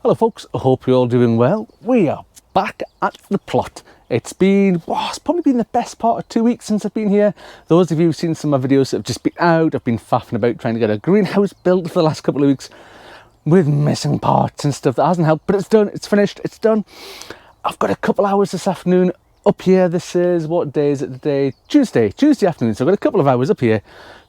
Hello folks, I hope you're all doing well. We are back at the plot. It's probably been the best part of 2 weeks since I've been here. Those of you who've seen some of my videos that have just been out, I've been faffing about trying to get a greenhouse built for the last couple of weeks with missing parts and stuff. That hasn't helped, but it's done, it's finished, it's done. I've got a couple hours this afternoon up here. This is, what day is it today? Tuesday afternoon. So I've got a couple of hours up here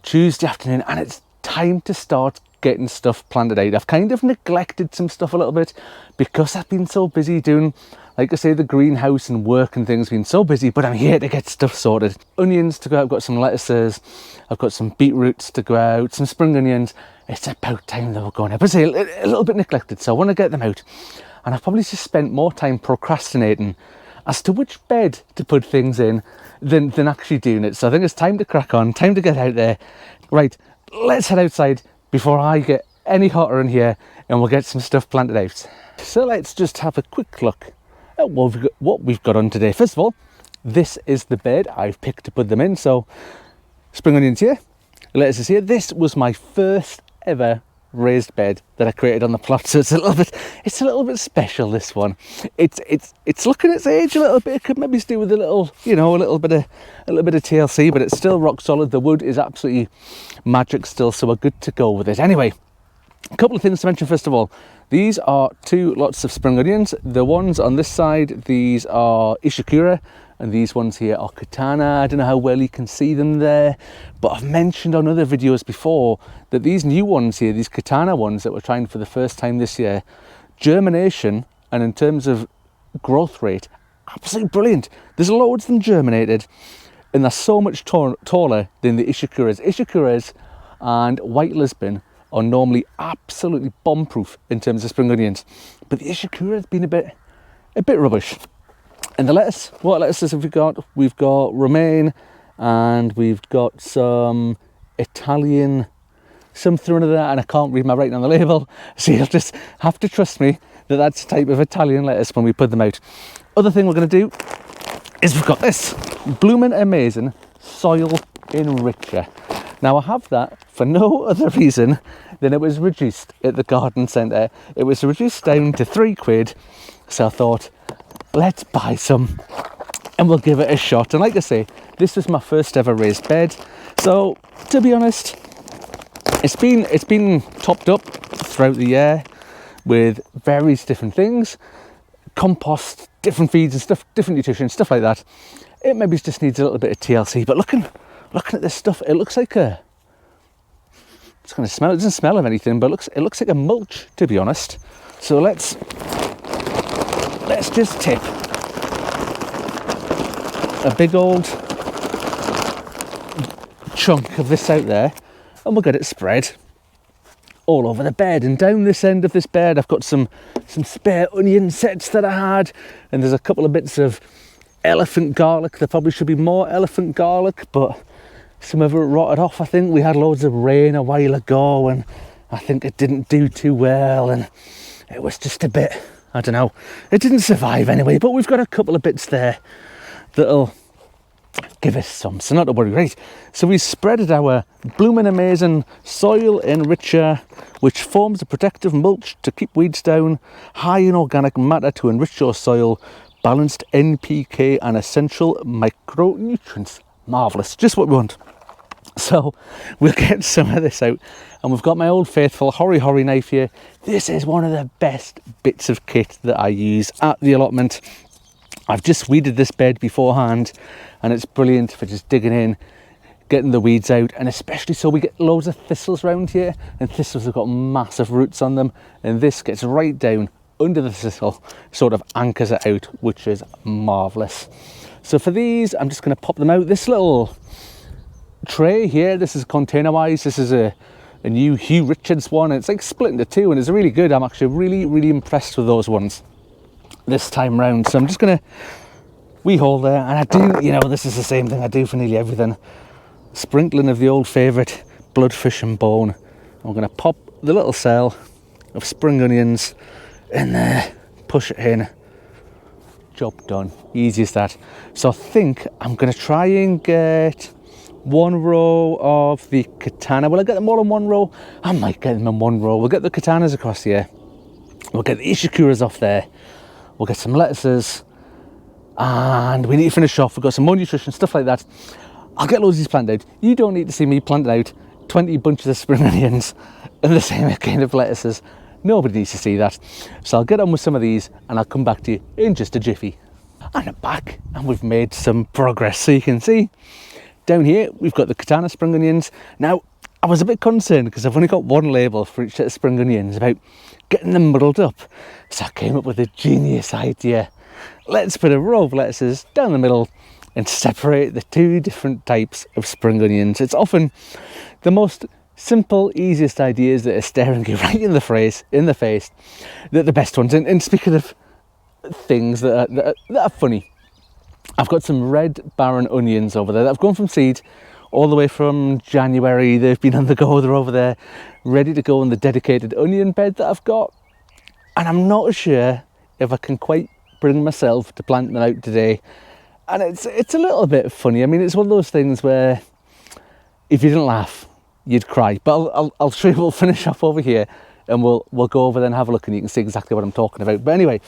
Tuesday afternoon, and it's time to start getting stuff planned out. I've kind of neglected some stuff a little bit because I've been so busy doing, like I say, the greenhouse and work and things, been so busy, but I'm here to get stuff sorted. Onions to go out, I've got some lettuces, I've got some beetroots to go out, some spring onions. It's about time they were going out, but say a little bit neglected, so I want to get them out. And I've probably just spent more time procrastinating as to which bed to put things in than actually doing it. So I think it's time to crack on, time to get out there. Right, let's head outside before I get any hotter in here, and we'll get some stuff planted out. So let's just have a quick look at what we've got on today. First of all, this is the bed I've picked to put them in. So spring onions here, lettuces here. This was my first ever raised bed that I created on the plot, so it's a little bit special, this one. It's looking its age a little bit. It could maybe do with a little, you know, a little bit of TLC, but it's still rock solid. The wood is absolutely magic still, so we're good to go with it. Anyway, a couple of things to mention. First of all, these are 2 lots of spring onions. The ones on this side, these are Ishikura, and these ones here are Katana. I don't know how well you can see them there, but I've mentioned on other videos before that these new ones here, these Katana ones that we're trying for the first time this year, germination and in terms of growth rate, absolutely brilliant. There's loads of them germinated, and they're so much taller than the Ishikuras. Ishikuras and White Lisbon are normally absolutely bomb-proof in terms of spring onions, but the Ishikura has been a bit rubbish. And the lettuce, what lettuces have we got? We've got romaine, and we've got some Italian something or other, and I can't read my writing on the label, so you'll just have to trust me that that's a type of Italian lettuce when we put them out. Other thing we're going to do is we've got this Bloomin' Amazing Soil Enricher. Now I have that for no other reason than it was reduced at the garden centre. It was reduced down to £3, so I thought, let's buy some and we'll give it a shot. And like I say, this was my first ever raised bed, so to be honest, it's been topped up throughout the year with various different things, compost, different feeds and stuff, different nutrition, stuff like that. It maybe just needs a little bit of TLC, but looking at this stuff, it looks like it's going to smell, it doesn't smell of anything, but it looks like a mulch, to be honest. So let's just tip a big old chunk of this out there, and we'll get it spread all over the bed. And down this end of this bed, I've got some spare onion sets that I had, and there's a couple of bits of elephant garlic. There probably should be more elephant garlic, but some of it rotted off. I think we had loads of rain a while ago, and I think it didn't do too well, and it was just a bit, I don't know, it didn't survive anyway, but we've got a couple of bits there that'll give us some, so not to worry. Right, so we spreaded our Bloomin' Amazing Soil Enricher, which forms a protective mulch to keep weeds down, high in organic matter to enrich your soil, balanced NPK and essential micronutrients. Marvellous, just what we want. So we'll get some of this out, and we've got my old faithful Hori knife here. This is one of the best bits of kit that I use at the allotment. I've just weeded this bed beforehand, and it's brilliant for just digging in, getting the weeds out, and especially so we get loads of thistles around here, and thistles have got massive roots on them, and this gets right down under the thistle, sort of anchors it out, which is marvellous. So for these, I'm just going to pop them out. This little tray here, this is container wise, this is a new Hugh Richards one. It's like split into 2, and it's really good. I'm actually really impressed with those ones this time round. So I'm just going to hole there, and I do, you know, this is the same thing I do for nearly everything. Sprinkling of the old favourite bloodfish and bone. I'm going to pop the little cell of spring onions in there, push it in, job done, easy as that. So I think I'm going to try and get 1 row of the Katana. Will I get them all in 1 row? I might get them in 1 row. We'll get the Katanas across here, We'll get the Ishikuras off there. We'll get some lettuces. And we need to finish off. We've got some more nutrition, stuff like that. I'll get loads of these planted out. You don't need to see me planting out 20 bunches of spring onions and the same kind of lettuces. Nobody needs to see that. So I'll get on with some of these and I'll come back to you in just a jiffy. And I'm back and we've made some progress. So you can see down here, we've got the Katana spring onions. Now, I was a bit concerned because I've only got one label for each set of spring onions about getting them muddled up. So I came up with a genius idea. Let's put a row of lettuces down the middle and separate the two different types of spring onions. It's often the most simple, easiest ideas that are staring you right in the face, that the best ones. And speaking of things that are funny, I've got some red barren onions over there that I've gone from seed all the way from January. They've been on the go, they're over there ready to go in the dedicated onion bed that I've got, and I'm not sure if I can quite bring myself to plant them out today. And it's a little bit funny. I mean, it's one of those things where if you didn't laugh you'd cry, but I'll show you. We'll finish off over here and we'll go over there and have a look and you can see exactly what I'm talking about. But anyway,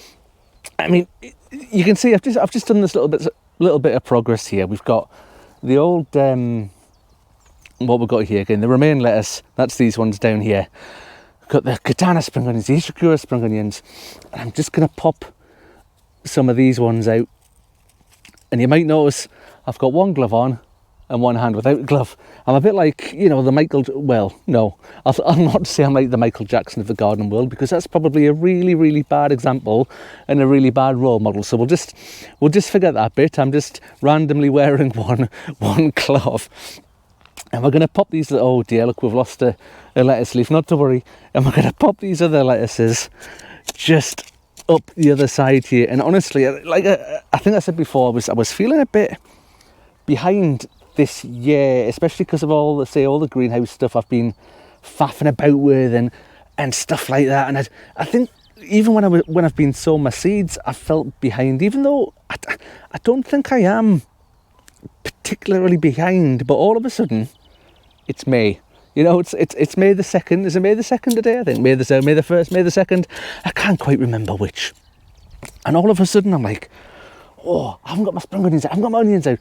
I mean, you can see I've just done this little bit of progress here. We've got the old what we've got here again, the romaine lettuce. That's these ones down here. We've got the Katana spring onions, the Ishikura spring onions, and I'm just going to pop some of these ones out. And you might notice I've got one glove on and one hand without a glove. I'm a bit like, you know, I'll not say I'm like the Michael Jackson of the garden world, because that's probably a really, really bad example and a really bad role model. So we'll just forget that bit. I'm just randomly wearing one glove. And we're going to pop these, oh dear, look, we've lost a lettuce leaf, not to worry. And we're going to pop these other lettuces just up the other side here. And honestly, like I think I said before, I was feeling a bit behind this year, especially because of all the greenhouse stuff I've been faffing about with and stuff like that. And I think even when I've been sowing my seeds, I felt behind, even though I don't think I am particularly behind. But all of a sudden, it's May. You know, it's May the 2nd. Is it May the 2nd today? I think May the 1st, May the 2nd. I can't quite remember which. And all of a sudden I'm like, oh, I haven't got my spring onions out. I haven't got my onions out.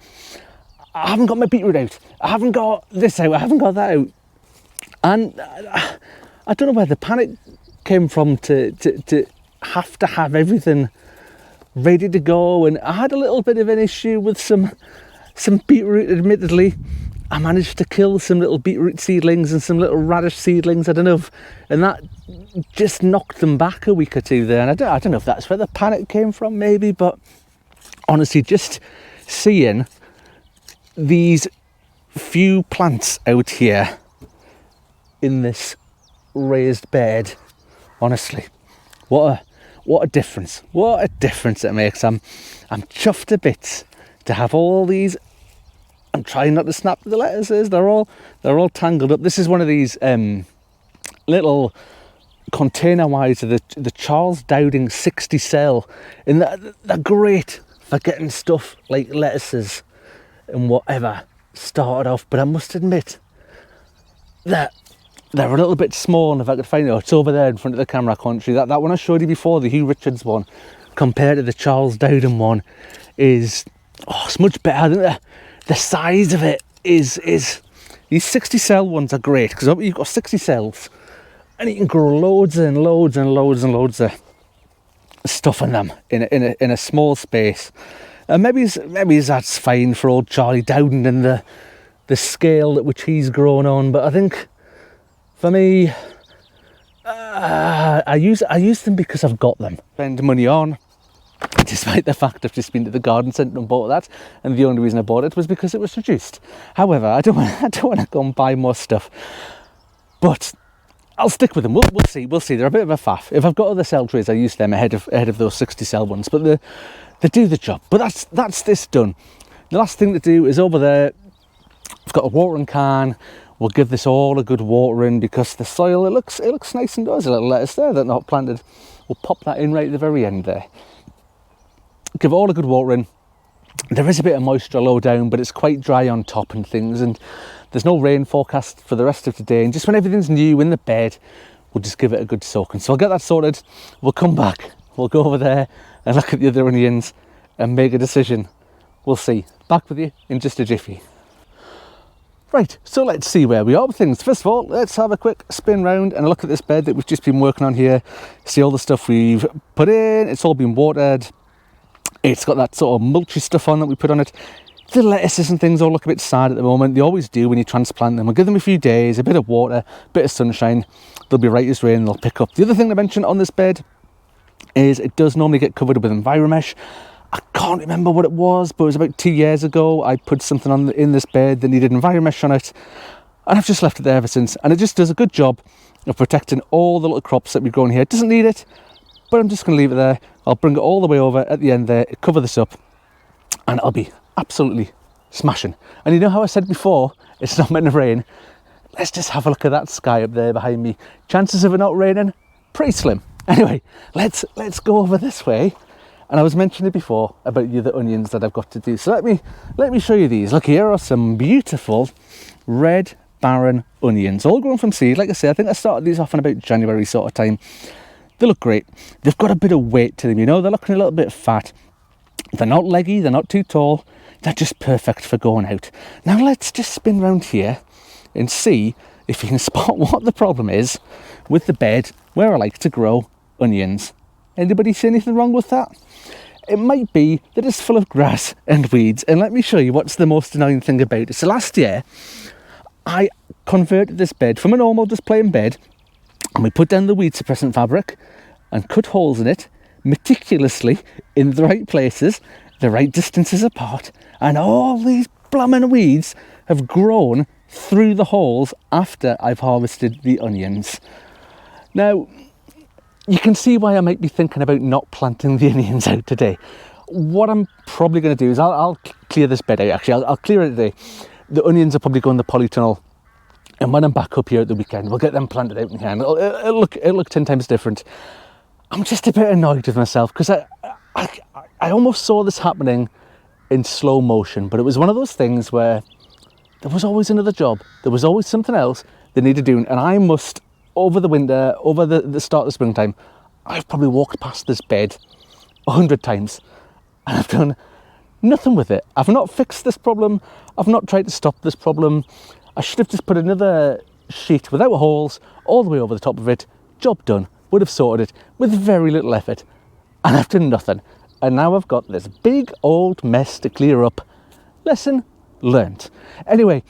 I haven't got my beetroot out. I haven't got this out. I haven't got that out. And I don't know where the panic came from to have everything ready to go. And I had a little bit of an issue with some beetroot, admittedly. I managed to kill some little beetroot seedlings and some little radish seedlings, I don't know, and that just knocked them back a week or two there. And I don't know if that's where the panic came from, maybe, but honestly, just seeing these few plants out here in this raised bed, honestly, what a difference. What a difference it makes. I'm chuffed to bits to have all these. I'm trying not to snap the lettuces. They're all tangled up. This is one of these little container wise of the Charles Dowding 60 cell, and they're great for getting stuff like lettuces and whatever started off. But I must admit that they're a little bit small, and if I could find it, it's over there in front of the camera. I can't show you that one I showed you before, the Hugh Richards one, compared to the Charles Dowding one, is it's much better. I think the size of it is these 60 cell ones are great because you've got 60 cells and you can grow loads and loads and loads and loads of stuff in them in a small space. And maybe that's fine for old Charlie Dowden and the scale at which he's grown on. But I think for me, I use them because I've got them. Spend money on. Despite the fact I've just been to the garden centre and bought that, and the only reason I bought it was because it was reduced. However, I don't want to go and buy more stuff, but I'll stick with them. We'll see. They're a bit of a faff. If I've got other cell trays, I use them ahead of those 60 cell ones. But they do the job. But that's this done. The last thing to do is over there. I've got a watering can. We'll give this all a good watering because the soil it looks nice and there's a little lettuce there that's not planted. We'll pop that in right at the very end there. Give it all a good watering. There is a bit of moisture low down, but it's quite dry on top and things, and there's no rain forecast for the rest of today. And just when everything's new in the bed, we'll just give it a good soaking. So I'll get that sorted, we'll come back, we'll go over there and look at the other onions and make a decision. We'll see. Back with you in just a jiffy. Right, so let's see where we are with things. First of all, let's have a quick spin round and look at this bed that we've just been working on here. See all the stuff we've put in, it's all been watered. It's got that sort of mulchy stuff on that we put on it. The lettuces and things all look a bit sad at the moment. They always do when you transplant them. We'll give them a few days, a bit of water, a bit of sunshine. They'll be right as rain, they'll pick up. The other thing to mention on this bed is it does normally get covered with enviromesh. I can't remember what it was, but it was about 2 years ago. I put something on in this bed that needed enviromesh on it, and I've just left it there ever since. And it just does a good job of protecting all the little crops that we've grown here. It doesn't need it, but I'm just going to leave it there. I'll bring it all the way over at the end there, cover this up, and it'll be absolutely smashing. And you know how I said before, it's not meant to rain? Let's just have a look at that sky up there behind me. Chances of it not raining, pretty slim. Anyway, let's go over this way. And I was mentioning before about the other onions that I've got to do. So let me show you these. Look, here are some beautiful red barren onions, all grown from seed. Like I say, I think I started these off in about January sort of time. They look great. They've got a bit of weight to them, you know, they're looking a little bit fat. They're not leggy, they're not too tall. They're just perfect for going out. Now let's just spin round here and see if you can spot what the problem is with the bed where I like to grow onions. Anybody see anything wrong with that? It might be that it's full of grass and weeds, and let me show you what's the most annoying thing about it. So last year, I converted this bed from a normal just plain bed, and we put down the weed suppressant fabric and cut holes in it meticulously in the right places, the right distances apart, and all these blooming weeds have grown through the holes after I've harvested the onions. Now, you can see why I might be thinking about not planting the onions out today. What I'm probably going to do is I'll clear this bed out. Actually, I'll clear it today. The onions are probably going to the polytunnel, and when I'm back up here at the weekend, we'll get them planted out in here, and it'll look 10 times different. I'm just a bit annoyed with myself because I almost saw this happening in slow motion, but it was one of those things where there was always another job. There was always something else they needed doing, and I must, over the winter, over the start of the springtime, I've probably walked past this bed 100 times and I've done nothing with it. I've not fixed this problem. I've not tried to stop this problem. I should have just put another sheet without holes all the way over the top of it. Job done. Would have sorted it with very little effort, and I've done nothing. And now I've got this big old mess to clear up. Lesson learnt. Anyway,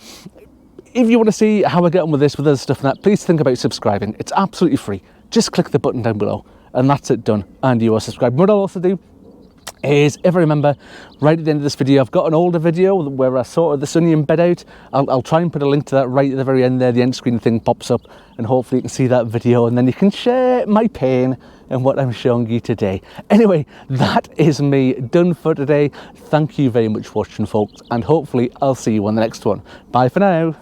if you want to see how I get on with this, with other stuff and that, please think about subscribing. It's absolutely free. Just click the button down below and that's it, done. And you are subscribed. What I'll also do is, if I remember, right at the end of this video, I've got an older video where I sorted this onion bed out. I'll try and put a link to that right at the very end there. The end screen thing pops up and hopefully you can see that video and then you can share my pain and what I'm showing you today. Anyway, that is me done for today. Thank you very much for watching, folks, and hopefully I'll see you on the next one. Bye for now.